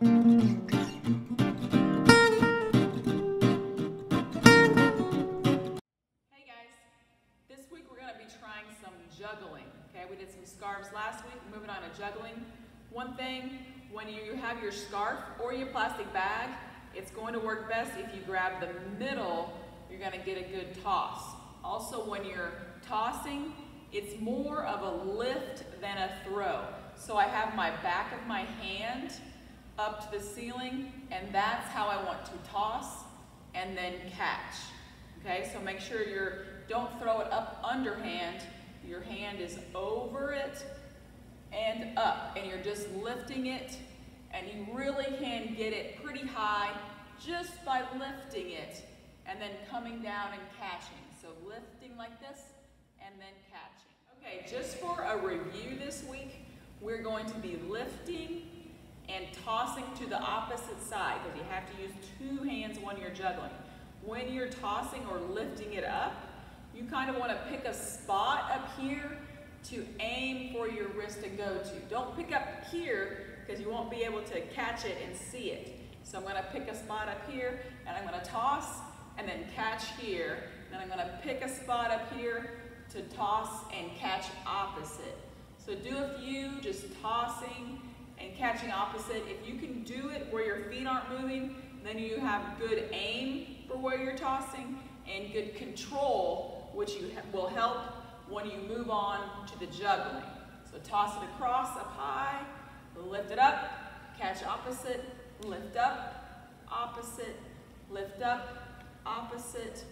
Hey guys, this week we're going to be trying some juggling. Okay, we did some scarves last week, moving on to juggling. One thing, when you have your scarf or your plastic bag, it's going to work best if you grab the middle, you're going to get a good toss. Also, when you're tossing, it's more of a lift than a throw. So I have my back of my hand up to the ceiling, and that's how I want to toss and then catch. Okay, so make sure don't throw it up underhand. Your hand is over it and up, and you're just lifting it, and you really can get it pretty high just by lifting it and then coming down and catching. So lifting like this and then catching. Okay, just for a review this week, we're going to be lifting and tossing to the opposite side, because you have to use two hands when you're juggling. When you're tossing or lifting it up, you kind of want to pick a spot up here to aim for your wrist to go to. Don't pick up here, because you won't be able to catch it and see it. So I'm going to pick a spot up here, and I'm going to toss and then catch here. Then I'm going to pick a spot up here to toss and catch opposite. So do a few, just tossing and catching opposite. If you can do it where your feet aren't moving, then you have good aim for where you're tossing and good control, which will help when you move on to the juggling. So toss it across up high, lift it up, catch opposite, lift up, opposite, lift up, opposite,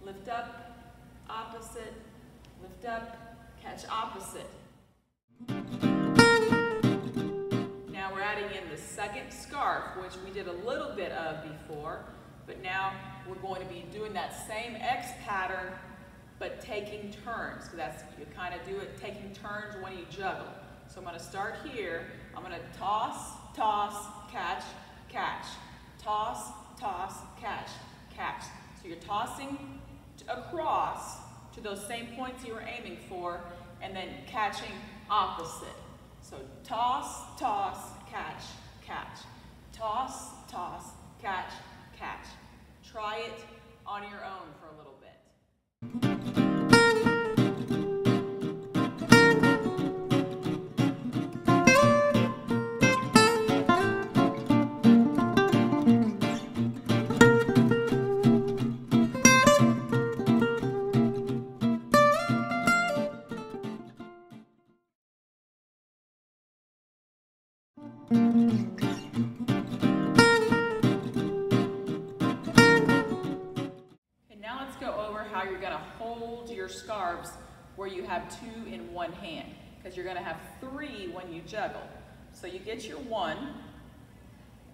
lift up, opposite, lift up, catch opposite. Now we're adding in the second scarf, which we did a little bit of before, but now we're going to be doing that same X pattern, but taking turns. So that's, you kind of do it taking turns when you juggle. So I'm going to start here. I'm going to toss, toss, catch, catch. Toss, toss, catch, catch. So you're tossing across to those same points you were aiming for, and then catching opposite. So toss, toss, catch, catch. Toss, toss, catch, catch. Try it on your own for a little bit. And now let's go over how you're going to hold your scarves where you have two in one hand, because you're going to have three when you juggle. So you get your one,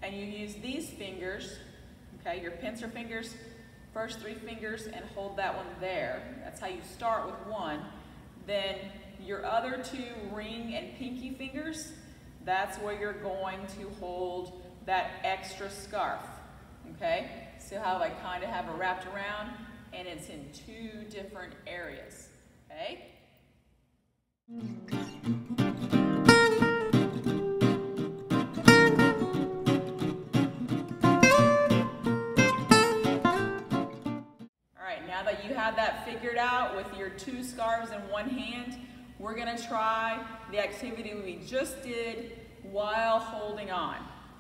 and you use these fingers, okay, your pincer fingers, first three fingers, and hold that one there. That's how you start with one. Then your other two ring and pinky fingers, that's where you're going to hold that extra scarf, okay? See how I kind of have it wrapped around, and it's in two different areas, okay? All right, now that you have that figured out with your two scarves in one hand, we're going to try the activity we just did while holding on.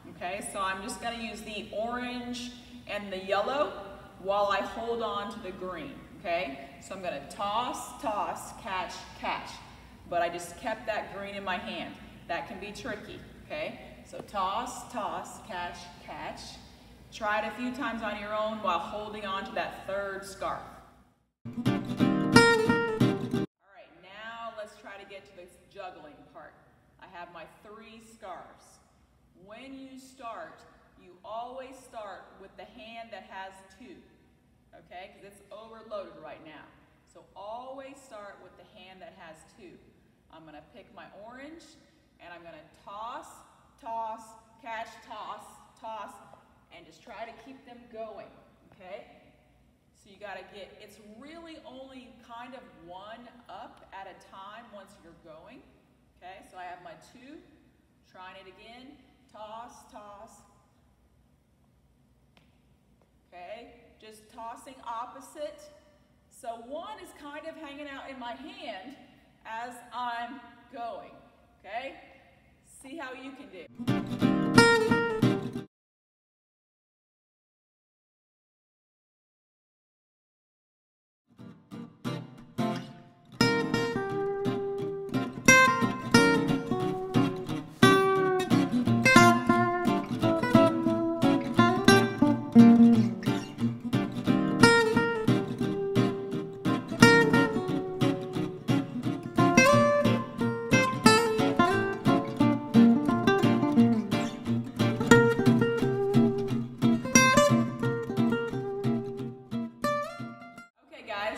Okay, so I'm just going to use the orange and the yellow while I hold on to the green. Okay, so I'm going to toss, toss, catch, catch. But I just kept that green in my hand. That can be tricky. Okay, so toss, toss, catch, catch. Try it a few times on your own while holding on to that third scarf. Let's try to get to this juggling part. I have my three scarves. When you start, you always start with the hand that has two, okay? Because it's overloaded right now. So always start with the hand that has two. I'm going to pick my orange, and I'm going to toss, toss, catch, toss, toss, and just try to keep them going, okay? So you got to get, it's really only kind of one up at a time once you're going. Okay, so I have my two, trying it again, toss, toss. Okay, just tossing opposite. So one is kind of hanging out in my hand as I'm going, okay? See how you can do. Guys,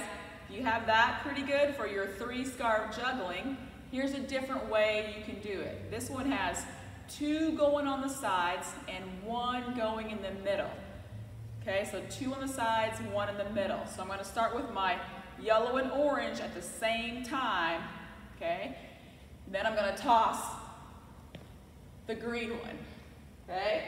you have that pretty good for your 3-scarf juggling. Here's a different way you can do it. This one has 2 going on the sides and 1 going in the middle. Okay, so 2 on the sides, 1 in the middle. So I'm going to start with my yellow and orange at the same time. Okay, then I'm going to toss the green one. Okay.